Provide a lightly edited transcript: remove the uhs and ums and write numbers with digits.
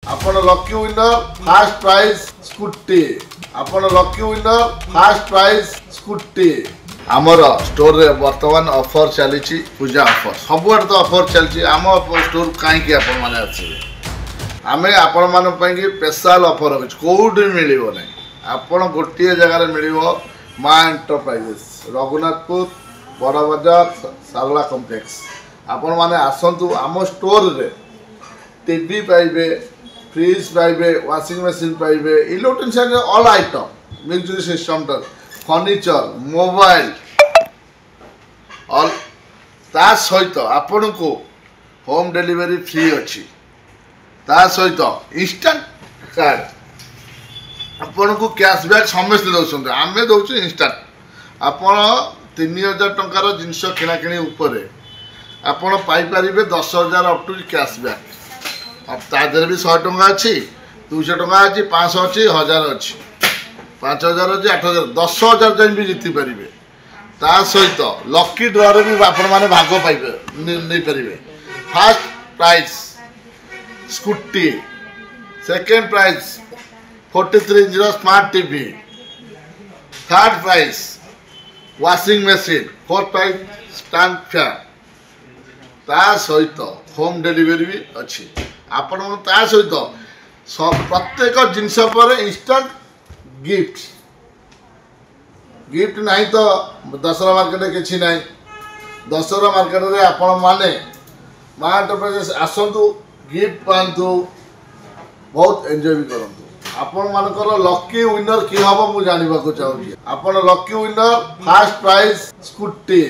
आपण lucky winner first prize scooty आपण lucky winner first prize scooty आमर store रे वर्तमान ऑफर चली पूजा ऑफर सबुआड तो ऑफर चलती आम स्टोर कहीं आपण माने अच्छे आमे आपण मान स्पेशल ऑफर अच्छे कौटी मिल ना आपण गोटे जगार मिल माँ एंटरप्राइजेस रघुनाथपुर बड़ बाजार सारला कॉम्प्लेक्स आपण माने आसंतु आम स्टोर रे टीवी पाइबे फ्रिज पाइबे वाशिंग मशीन पाइबे electronics all item music system furniture mobile all ता सहित आपण को होम डिलीवरी फ्री अच्छी ता सहित इंस्टेंट कार्ड आपण को कैशबैक समस्त दौरान आम दौर इंस्टाट आपण 3000 टंकार जिनस किणाकिणी उपरे आपण पाइपर 10,000 अप टू कैशबैक तादर भी 100 टंका अच्छी 200 टंका अच्छी 500 अच्छी 1000 अच्छी 5000 अच्छी 8000 10,000 जाए भी जीति पारे ता सहित लकी ड्र भी आपण मैंने भाग पाइबे नहीं पारे first prize scooty second prize 43 inch smart TV third prize washing machine fourth prize stand fan ता सहित होम डिलीवरी भी अच्छी आपण ता सहित प्रत्येक जिनस पर इंस्टेंट गिफ्ट गिफ्ट नहीं तो दशहरा मार्केट किसी ना दशहरा मार्केट रे आपण माने माँ एंटरप्राइजेस आसतु गिफ्ट पातु बहुत एंजॉय भी करतु आपण मानकर लकी विनर कि हम मुझे जानवा चाहिए आपण lucky winner first prize scooty.